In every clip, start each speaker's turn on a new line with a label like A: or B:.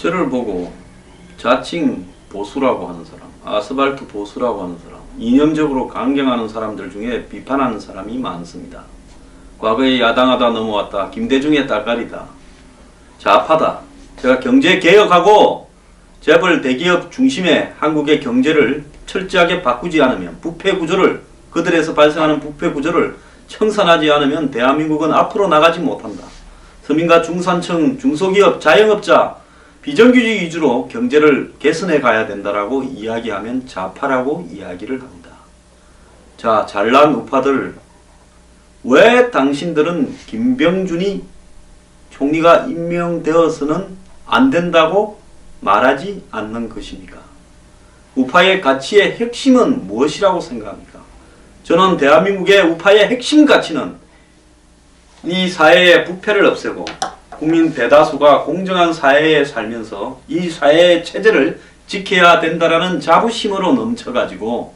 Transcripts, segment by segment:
A: 저를 보고 자칭 보수라고 하는 사람, 아스팔트 보수라고 하는 사람, 이념적으로 강경하는 사람들 중에 비판하는 사람이 많습니다. 과거에 야당하다 넘어왔다, 김대중의 딸딸이다, 좌파다. 제가 경제개혁하고 재벌 대기업 중심의 한국의 경제를 철저하게 바꾸지 않으면, 부패구조를, 그들에서 발생하는 부패구조를 청산하지 않으면 대한민국은 앞으로 나가지 못한다. 서민과 중산층, 중소기업, 자영업자, 비정규직 위주로 경제를 개선해 가야 된다라고 이야기하면 좌파라고 이야기를 합니다. 자, 잘난 우파들, 왜 당신들은 김병준이 총리가 임명되어서는 안 된다고 말하지 않는 것입니까? 우파의 가치의 핵심은 무엇이라고 생각합니까? 저는 대한민국의 우파의 핵심 가치는 이 사회의 부패를 없애고 국민 대다수가 공정한 사회에 살면서 이 사회의 체제를 지켜야 된다라는 자부심으로 넘쳐가지고,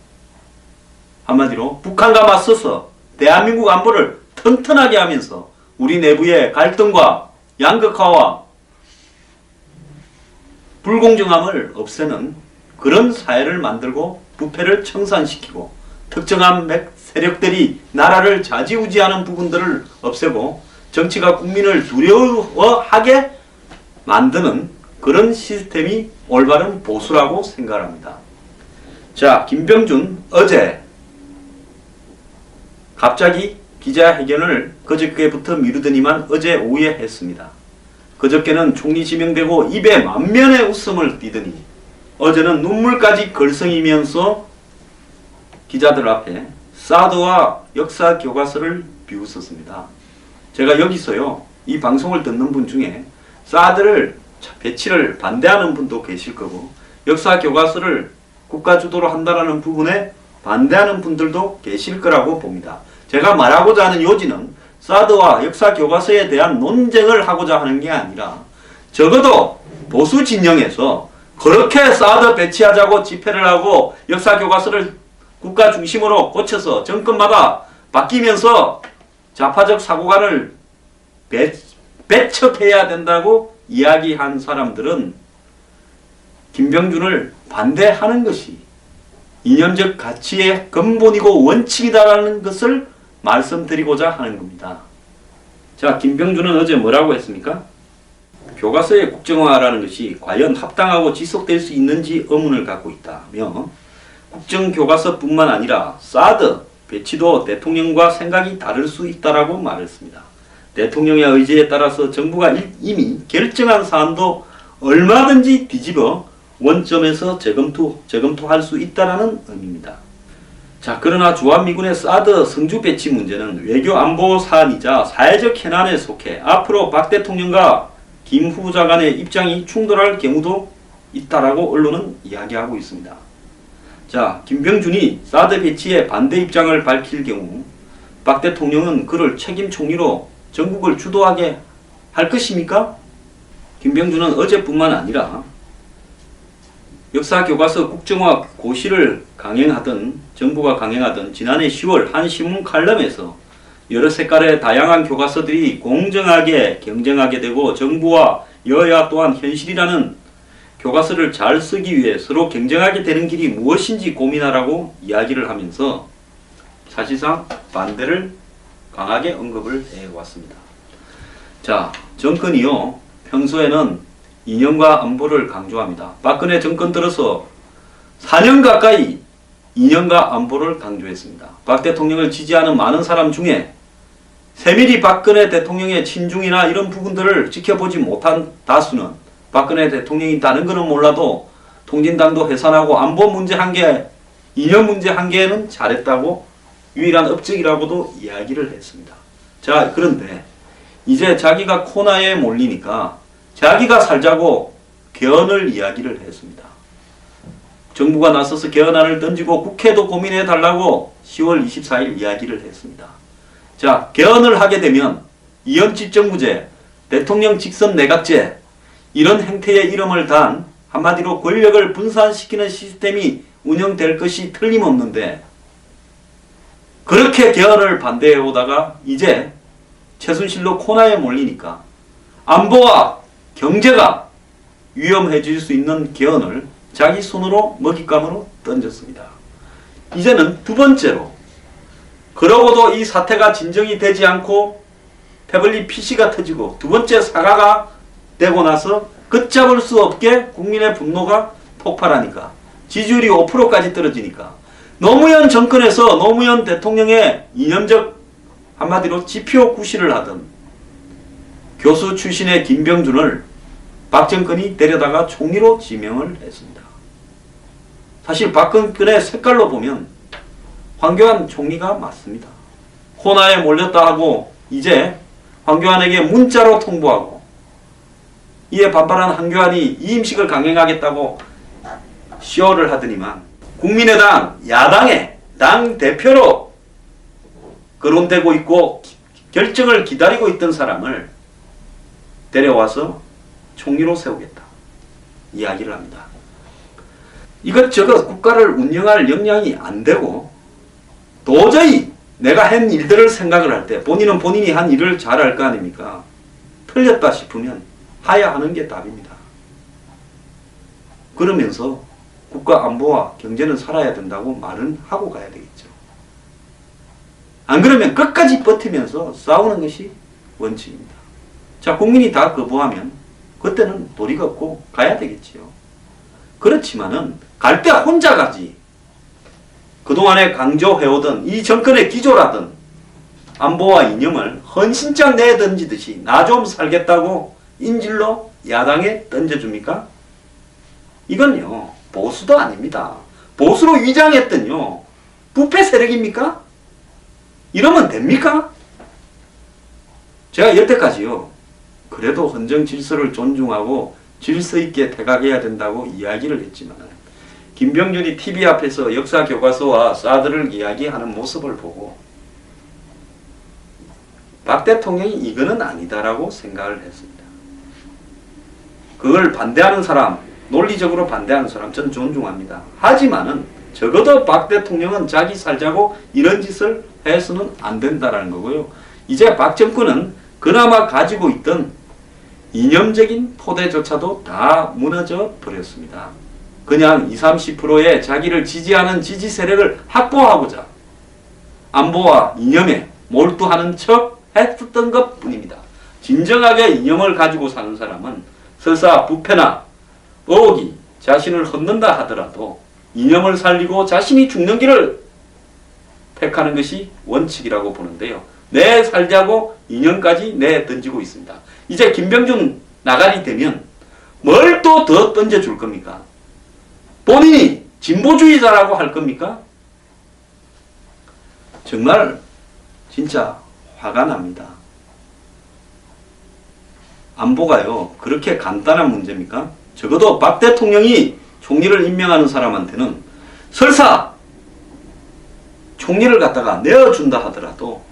A: 한마디로 북한과 맞서서 대한민국 안보를 튼튼하게 하면서 우리 내부의 갈등과 양극화와 불공정함을 없애는 그런 사회를 만들고 부패를 청산시키고 특정한 세력들이 나라를 좌지우지하는 부분들을 없애고 정치가 국민을 두려워하게 만드는 그런 시스템이 올바른 보수라고 생각합니다. 자, 김병준 어제 갑자기 기자회견을 그저께부터 미루더니만 어제 오후에 했습니다. 그저께는 총리 지명되고 입에 만면의 웃음을 띠더니 어제는 눈물까지 걸성이면서 기자들 앞에 사드와 역사 교과서를 비웃었습니다. 제가 여기서요, 이 방송을 듣는 분 중에 사드를 배치를 반대하는 분도 계실 거고 역사 교과서를 국가 주도로 한다라는 부분에 반대하는 분들도 계실 거라고 봅니다. 제가 말하고자 하는 요지는 사드와 역사 교과서에 대한 논쟁을 하고자 하는 게 아니라 적어도 보수 진영에서 그렇게 사드 배치하자고 집회를 하고 역사 교과서를 국가 중심으로 고쳐서 정권마다 바뀌면서 좌파적 사고관을 배척해야 된다고 이야기한 사람들은 김병준을 반대하는 것이 이념적 가치의 근본이고 원칙이다라는 것을 말씀드리고자 하는 겁니다. 자, 김병준은 어제 뭐라고 했습니까? 교과서의 국정화라는 것이 과연 합당하고 지속될 수 있는지 의문을 갖고 있다며 국정교과서뿐만 아니라 사드 배치도 대통령과 생각이 다를 수 있다라고 말했습니다. 대통령의 의지에 따라서 정부가 이미 결정한 사안도 얼마든지 뒤집어 원점에서 재검토할 수 있다라는 의미입니다. 자, 그러나 주한미군의 사드 성주 배치 문제는 외교 안보 사안이자 사회적 현안에 속해 앞으로 박 대통령과 김 후보자 간의 입장이 충돌할 경우도 있다라고 언론은 이야기하고 있습니다. 자, 김병준이 사드 배치에 반대 입장을 밝힐 경우 박 대통령은 그를 책임 총리로 전국을 주도하게 할 것입니까? 김병준은 어제뿐만 아니라 역사교과서 국정화 고시를 정부가 강행하던 지난해 10월 한 신문 칼럼에서 여러 색깔의 다양한 교과서들이 공정하게 경쟁하게 되고 정부와 여야 또한 현실이라는 교과서를 잘 쓰기 위해 서로 경쟁하게 되는 길이 무엇인지 고민하라고 이야기를 하면서 사실상 반대를 강하게 언급을 해왔습니다. 자, 정권이요, 평소에는 이념과 안보를 강조합니다. 박근혜 정권 들어서 4년 가까이 이념과 안보를 강조했습니다. 박 대통령을 지지하는 많은 사람 중에 세밀히 박근혜 대통령의 친중이나 이런 부분들을 지켜보지 못한 다수는 박근혜 대통령이 다른 거는 몰라도 통진당도 해산하고 안보 문제 한 개, 이념 문제 한 개는 잘했다고 유일한 업적이라고도 이야기를 했습니다. 자, 그런데 이제 자기가 코너에 몰리니까 자기가 살자고 개헌을 이야기를 했습니다. 정부가 나서서 개헌안을 던지고 국회도 고민해 달라고 10월 24일 이야기를 했습니다. 자, 개헌을 하게 되면 이현집정부제, 대통령 직선 내각제 이런 행태의 이름을 단 한마디로 권력을 분산시키는 시스템이 운영될 것이 틀림없는데 그렇게 개헌을 반대해 오다가 이제 최순실로 코너에 몰리니까 안보와 경제가 위험해질 수 있는 개헌을 자기 손으로 먹잇감으로 던졌습니다. 이제는 두 번째로, 그러고도 이 사태가 진정이 되지 않고 태블릿 PC가 터지고 두 번째 사과가 되고 나서 걷잡을 수 없게 국민의 분노가 폭발하니까 지지율이 5%까지 떨어지니까 노무현 정권에서 노무현 대통령의 이념적 한마디로 지표 구실을 하던 교수 출신의 김병준을 박정권이 데려다가 총리로 지명을 했습니다. 사실 박정권의 색깔로 보면 황교안 총리가 맞습니다. 코나에 몰렸다 하고 이제 황교안에게 문자로 통보하고, 이에 반발한 황교안이 이임식을 강행하겠다고 시호를 하더니만 국민의당 야당의 당대표로 거론되고 있고 결정을 기다리고 있던 사람을 데려와서 총리로 세우겠다 이야기를 합니다. 이것저것 국가를 운영할 역량이 안 되고 도저히 내가 한 일들을 생각을 할 때 본인은 본인이 한 일을 잘할 거 아닙니까? 틀렸다 싶으면 하야하는 게 답입니다. 그러면서 국가 안보와 경제는 살아야 된다고 말은 하고 가야 되겠죠. 안 그러면 끝까지 버티면서 싸우는 것이 원칙입니다. 자, 국민이 다 거부하면 그때는 도리가 없고 가야 되겠지요. 그렇지만은 갈 때 혼자 가지. 그동안에 강조해오던 이 정권의 기조라던 안보와 이념을 헌신짝 내던지듯이 나 좀 살겠다고 인질로 야당에 던져줍니까? 이건요, 보수도 아닙니다. 보수로 위장했던요, 부패 세력입니까? 이러면 됩니까? 제가 여태까지요, 그래도 헌정 질서를 존중하고 질서 있게 대각해야 된다고 이야기를 했지만, 김병준이 TV 앞에서 역사 교과서와 사드를 이야기하는 모습을 보고 박 대통령이 이거는 아니다라고 생각을 했습니다. 그걸 반대하는 사람, 논리적으로 반대하는 사람 저는 존중합니다. 하지만은 적어도 박 대통령은 자기 살자고 이런 짓을 해서는 안 된다라는 거고요. 이제 박 정권은 그나마 가지고 있던 이념적인 토대조차도 다 무너져 버렸습니다. 그냥 20, 30%의 자기를 지지하는 지지 세력을 확보하고자 안보와 이념에 몰두하는 척 했었던 것 뿐입니다. 진정하게 이념을 가지고 사는 사람은 설사 부패나 의혹이 자신을 헛는다 하더라도 이념을 살리고 자신이 죽는 길을 택하는 것이 원칙이라고 보는데요. 내 살자고 이념까지 내던지고 있습니다. 이제 김병준 나가리 되면 뭘 또 더 던져줄 겁니까? 본인이 진보주의자라고 할 겁니까? 정말 진짜 화가 납니다. 안보가요, 그렇게 간단한 문제입니까? 적어도 박 대통령이 총리를 임명하는 사람한테는 설사 총리를 갖다가 내어준다 하더라도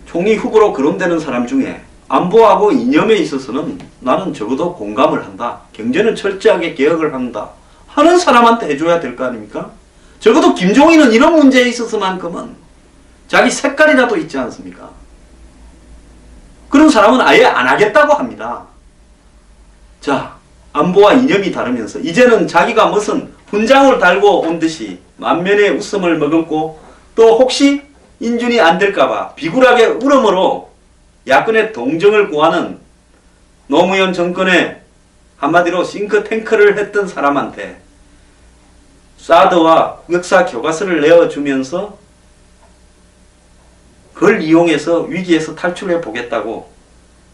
A: 총리 후보로 거론되는 사람 중에 안보하고 이념에 있어서는 나는 적어도 공감을 한다, 경제는 철저하게 개혁을 한다 하는 사람한테 해줘야 될 거 아닙니까? 적어도 김종인은 이런 문제에 있어서만큼은 자기 색깔이라도 있지 않습니까? 그런 사람은 아예 안 하겠다고 합니다. 자, 안보와 이념이 다르면서 이제는 자기가 무슨 훈장을 달고 온 듯이 만면의 웃음을 머금고 또 혹시 인준이 안 될까봐 비굴하게 울음으로 야권의 동정을 구하는 노무현 정권의 한마디로 싱크탱크를 했던 사람한테 사드와 역사 교과서를 내어주면서 그걸 이용해서 위기에서 탈출해 보겠다고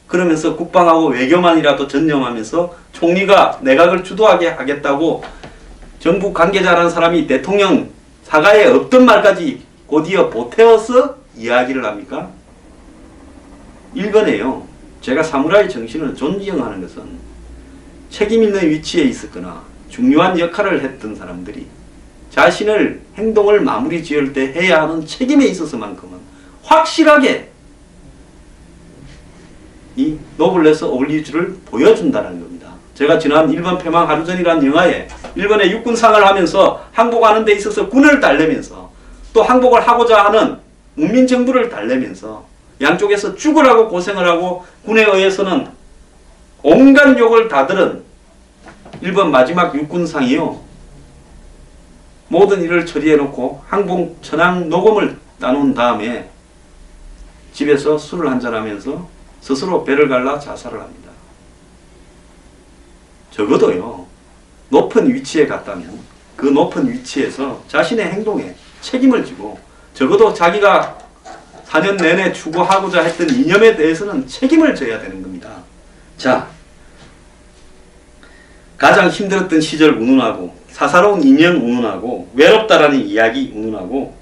A: 그러면서 국방하고 외교만이라도 전념하면서 총리가 내각을 주도하게 하겠다고 정부 관계자라는 사람이 대통령 사과에 없던 말까지 곧이어 보태어서 이야기를 합니까? 1번에요. 제가 사무라이 정신을 존경하는 것은 책임 있는 위치에 있었거나 중요한 역할을 했던 사람들이 자신을 행동을 마무리 지을 때 해야 하는 책임에 있어서만큼은 확실하게 이 노블레스 오블리주를 보여준다는 겁니다. 제가 지난 일본 패망 하루 전이라는 영화에 일본의 육군상을 하면서 항복하는 데 있어서 군을 달래면서 또 항복을 하고자 하는 문민정부를 달래면서 양쪽에서 죽으라고 고생을 하고 군에 의해서는 온갖 욕을 다 들은 일본 마지막 육군상이요. 모든 일을 처리해놓고 항복 천황 녹음을 따놓은 다음에 집에서 술을 한잔하면서 스스로 배를 갈라 자살을 합니다. 적어도요, 높은 위치에 갔다면 그 높은 위치에서 자신의 행동에 책임을 지고 적어도 자기가 4년 내내 추구하고자 했던 이념에 대해서는 책임을 져야 되는 겁니다. 자, 가장 힘들었던 시절 운운하고 사사로운 인연 운운하고 외롭다라는 이야기 운운하고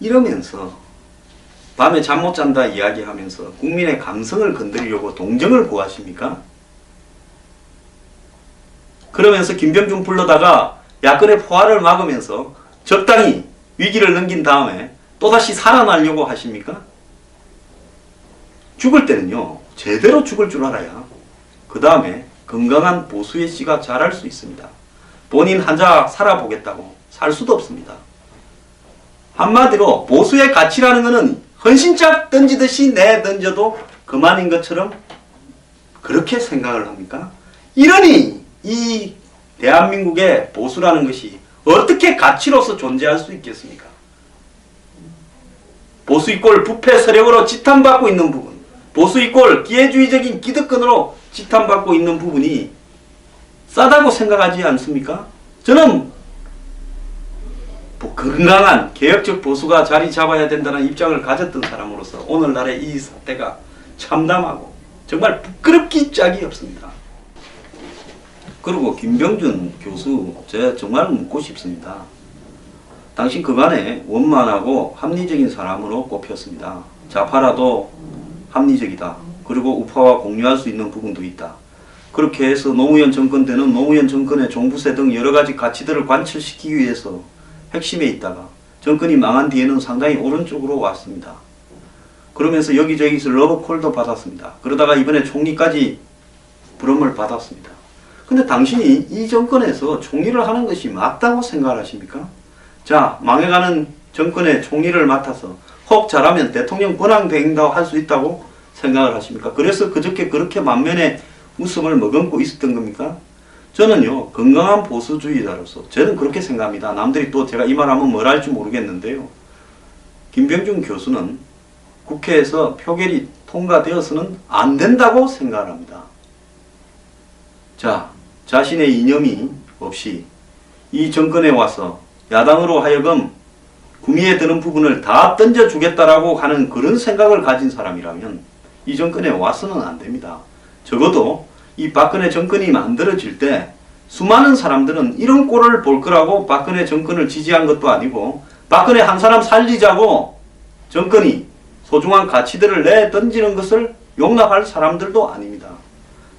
A: 이러면서 밤에 잠 못 잔다 이야기하면서 국민의 감성을 건드리려고 동정을 구하십니까? 그러면서 김병준 불러다가 야권의 포화를 막으면서 적당히 위기를 넘긴 다음에 또다시 살아나려고 하십니까? 죽을 때는요, 제대로 죽을 줄 알아야 그 다음에 건강한 보수의 씨가 자랄 수 있습니다. 본인 혼자 살아보겠다고 살 수도 없습니다. 한마디로 보수의 가치라는 것은 헌신짝 던지듯이 내 던져도 그만인 것처럼 그렇게 생각을 합니까? 이러니 이 대한민국의 보수라는 것이 어떻게 가치로서 존재할 수 있겠습니까? 보수 이꼴 부패 세력으로 지탄받고 있는 부분, 보수 이꼴 기회주의적인 기득권으로 지탄받고 있는 부분이 싸다고 생각하지 않습니까? 저는 건강한 개혁적 보수가 자리 잡아야 된다는 입장을 가졌던 사람으로서 오늘날의 이 사태가 참담하고 정말 부끄럽기 짝이 없습니다. 그리고 김병준 교수, 제가 정말 묻고 싶습니다. 당신 그간에 원만하고 합리적인 사람으로 꼽혔습니다. 좌파라도 합리적이다. 그리고 우파와 공유할 수 있는 부분도 있다. 그렇게 해서 노무현 정권 때는 노무현 정권의 종부세 등 여러가지 가치들을 관철시키기 위해서 핵심에 있다가 정권이 망한 뒤에는 상당히 오른쪽으로 왔습니다. 그러면서 여기저기서 러브콜도 받았습니다. 그러다가 이번에 총리까지 부름을 받았습니다. 근데 당신이 이 정권에서 총리를 하는 것이 맞다고 생각하십니까? 자, 망해가는 정권의 총리를 맡아서 혹 잘하면 대통령 권한대행도 할 수 있다고 생각을 하십니까? 그래서 그저께 그렇게 만면에 웃음을 머금고 있었던 겁니까? 저는요, 건강한 보수주의자로서 저는 그렇게 생각합니다. 남들이 또 제가 이 말하면 뭘 할지 모르겠는데요. 김병준 교수는 국회에서 표결이 통과되어서는 안 된다고 생각을 합니다. 자, 자신의 이념이 없이 이 정권에 와서 야당으로 하여금 구미에 드는 부분을 다 던져주겠다라고 하는 그런 생각을 가진 사람이라면 이 정권에 와서는 안 됩니다. 적어도 이 박근혜 정권이 만들어질 때 수많은 사람들은 이런 꼴을 볼 거라고 박근혜 정권을 지지한 것도 아니고 박근혜 한 사람 살리자고 정권이 소중한 가치들을 내던지는 것을 용납할 사람들도 아닙니다.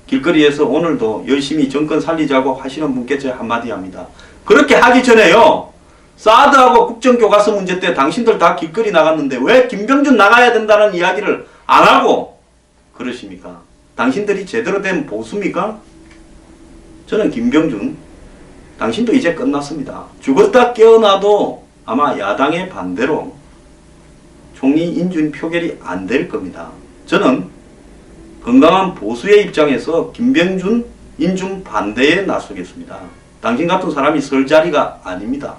A: 길거리에서 오늘도 열심히 정권 살리자고 하시는 분께 제가 한마디 합니다. 그렇게 하기 전에요, 사드하고 국정교과서 문제 때 당신들 다 길거리 나갔는데 왜 김병준 나가야 된다는 이야기를 안 하고 그러십니까? 당신들이 제대로 된 보수입니까? 저는 김병준, 당신도 이제 끝났습니다. 죽었다 깨어나도 아마 야당의 반대로 총리 인준 표결이 안 될 겁니다. 저는 건강한 보수의 입장에서 김병준 인준 반대에 나서겠습니다. 당신 같은 사람이 설 자리가 아닙니다.